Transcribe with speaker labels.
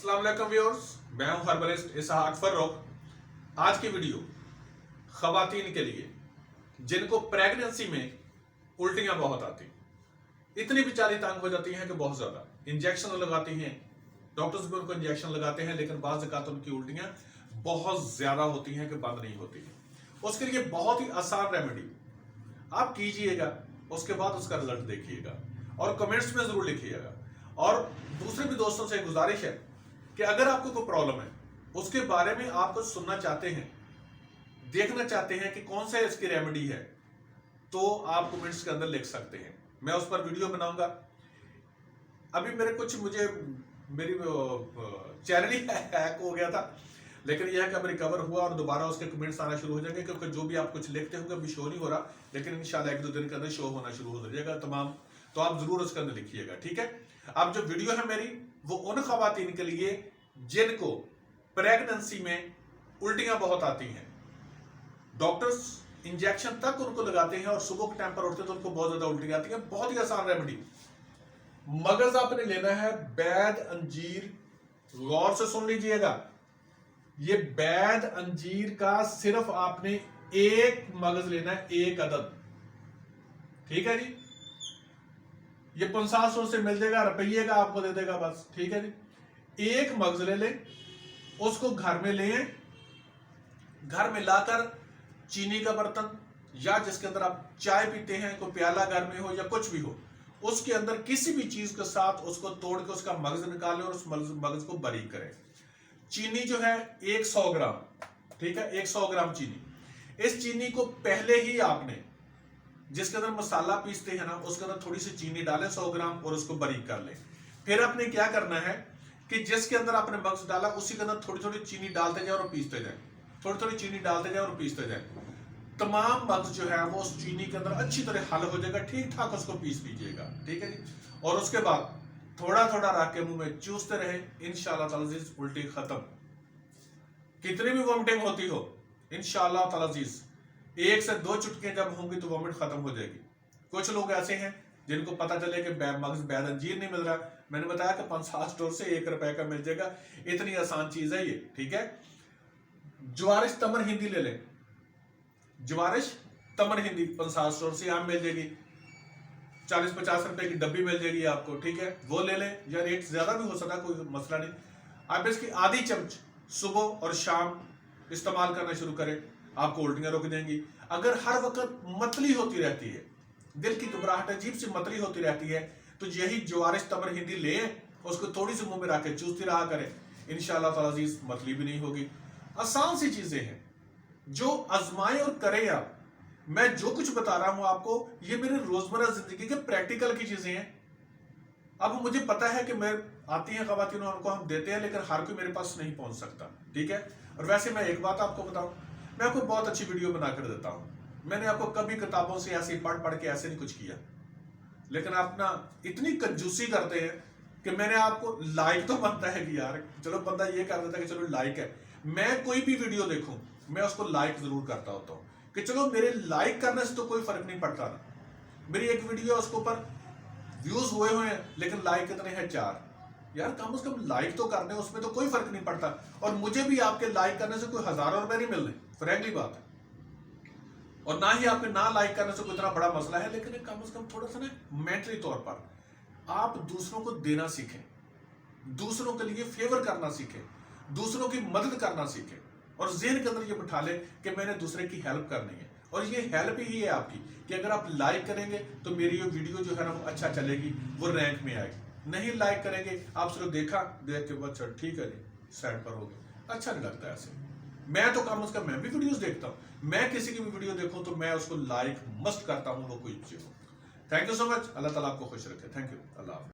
Speaker 1: अस्सलाम वालेकुम व्यूअर्स, मैं हूं हर्बलिस्ट इसहाक फर्रुख। आज की वीडियो खवातीन के लिए जिनको प्रेगनेंसी में उल्टियां बहुत आती, इतनी बेचारी तंग हो जाती हैं कि बहुत ज्यादा इंजेक्शन लगाती हैं, डॉक्टर्स भी उनको इंजेक्शन लगाते हैं, लेकिन बाज़ ज़ात उनकी उल्टियां बहुत ज्यादा होती हैं कि बंद नहीं होती। उसके लिए बहुत ही आसान रेमेडी आप कीजिएगा, उसके बाद उसका रिजल्ट देखिएगा और कमेंट्स में जरूर लिखिएगा। और दूसरे भी दोस्तों से गुजारिश है कि अगर आपको कोई प्रॉब्लम है, उसके बारे में आप कुछ सुनना चाहते हैं, देखना चाहते हैं कि कौन सा इसकी रेमेडी है, तो आप कमेंट्स के अंदर लिख सकते हैं, मैं उस पर वीडियो बनाऊंगा। अभी मेरी चैनल ही हैक हो गया था, लेकिन यह है कि अब रिकवर हुआ और दोबारा उसके कमेंट्स आना शुरू हो जाएंगे, क्योंकि जो भी आप कुछ लिखते होंगे अभी शो नहीं हो रहा, लेकिन इंशाल्लाह एक दो दिन के अंदर शो होना शुरू हो जाएगा तमाम। तो आप जरूर उसके अंदर लिखिएगा, ठीक है। अब जो वीडियो है मेरी, वो उन खवातीन के लिए जिनको प्रेगनेंसी में उल्टियां बहुत आती हैं, डॉक्टर्स इंजेक्शन तक उनको लगाते हैं और सुबह के टाइम पर उठते तो उनको बहुत ज्यादा उल्टी आती है। बहुत ही आसान रेमेडी, मगज आपने लेना है बैद अंजीर, गौर से सुन लीजिएगा। ये बैद अंजीर का सिर्फ आपने एक मगज लेना है, एक अदद, ठीक है जी। ये 500 से मिल जाएगा, रुपये का आपको दे देगा बस, ठीक है जी। एक मगज ले लें, उसको घर में ले, घर में लाकर चीनी का बर्तन या जिसके अंदर आप चाय पीते हैं, कोई प्याला घर में हो या कुछ भी हो, उसके अंदर किसी भी चीज के साथ उसको तोड़ के उसका मगज निकालें और उस मगज को बारीक करें। चीनी जो है 100 ग्राम, ठीक है, 100 ग्राम चीनी। इस चीनी को पहले ही आपने जिसके अंदर मसाला पीसते हैं ना, उसके अंदर थोड़ी सी चीनी डालें 100 ग्राम और उसको बारीक कर लें। फिर आपने क्या करना है कि जिसके अंदर आपने मगज डाला उसी के अंदर थोड़ी थोड़ी चीनी डालते जाए और पीसते जाए, थोड़ी थोड़ी चीनी डालते जाए और पीसते जाए। तमाम मगज जो है वो उस चीनी के अंदर अच्छी तरह हल हो जाएगा, ठीक ठाक उसको पीस लीजिएगा, ठीक है जी। और उसके बाद थोड़ा थोड़ा रख के मुंह में चूसते रहे, इंशाल्लाह ताला अज़ीज़ उल्टी खत्म। कितनी भी वॉमिटिंग होती हो, इंशाल्लाह ताला अज़ीज़ 1 से 2 चुटकियां जब होंगी तो वॉमिट खत्म हो जाएगी। कुछ लोग ऐसे हैं जिनको पता चले कि मगज बैद अंजीर नहीं मिल रहा, मैंने बताया कि 50 स्टोर से 1 रुपए का मिल जाएगा, इतनी आसान चीज है ये, ठीक है। ज्वारिश तमर हिंदी ले लें, ज्वारिश तमर हिंदी 50 स्टोर से आम मिल जाएगी, 40-50 रुपए की डब्बी मिल जाएगी आपको, ठीक है, वो ले लें। या रेट ज्यादा भी हो सकता, कोई मसला नहीं। आप इसकी आधी चम्मच सुबह और शाम इस्तेमाल करना शुरू करें, आपको उल्टियां रोक देंगी। अगर हर वक्त मतली होती रहती है, दिल की घबराहट अजीब सी मतली होती रहती है, तो यही ज्वारिश तमर हिंदी ले, उसको थोड़ी सी मुंह में रख के चूसती रहा करें, इंशाल्लाह ताला अज़ीज़ मतली भी नहीं होगी। आसान सी चीजें हैं, जो आजमाएं और करें आप। मैं जो कुछ बता रहा हूं आपको, ये मेरे रोजमर्रा जिंदगी के प्रैक्टिकल की चीजें हैं। अब मुझे पता है कि मैं आती हैं खवातीन, उनको हम देते हैं, लेकिन हर कोई मेरे पास नहीं पहुंच सकता, ठीक है। और वैसे मैं एक बात आपको बताऊं, मैं आपको बहुत अच्छी वीडियो बनाकर देता हूं। मैंने आपको कभी किताबों से ऐसे पढ़ पढ़ के ऐसे नहीं कुछ किया, लेकिन आप ना इतनी कंजूसी करते हैं कि मैंने आपको लाइक तो बनता है कि यार चलो बंदा ये कर देता है कि चलो लाइक है, मैं कोई भी वीडियो देखूं मैं उसको लाइक जरूर करता होता हूं कि चलो मेरे लाइक करने से तो कोई फर्क नहीं पड़ता ना। मेरी एक वीडियो है उसके ऊपर व्यूज हुए हैं, लेकिन लाइक कितने हैं? 4। यार कम से कम लाइक तो करने, उसमें तो कोई फर्क नहीं पड़ता। और मुझे भी आपके लाइक करने से कोई हजारों रुपए नहीं मिल रहे, फ्रैंकली बात है, और ना ही आपके ना लाइक करने से कोई इतना बड़ा मसला है, लेकिन कम से कम थोड़ा सा ना मेंटली तौर पर आप दूसरों को देना सीखें, दूसरों के लिए फेवर करना सीखें, दूसरों की मदद करना सीखें, और ज़हन के अंदर ये बिठा लें कि मैंने दूसरे की हेल्प करनी है। और ये हेल्प ही है आपकी कि अगर आप लाइक करेंगे तो मेरी ये वीडियो जो है ना वो अच्छा चलेगी, वो रैंक में आएगी। नहीं लाइक करेंगे, आप सिर्फ देखा, देख के बस ठीक है जी साइड पर हो गए, अच्छा नहीं लगता ऐसे। मैं तो कम से कम मैं भी वीडियोस देखता हूं, मैं किसी की भी वीडियो देखूं तो मैं उसको लाइक मस्ट करता हूं, वो कोई चीज हो। थैंक यू सो मच, अल्लाह ताला आपको खुश रखे। Thank you, Allah.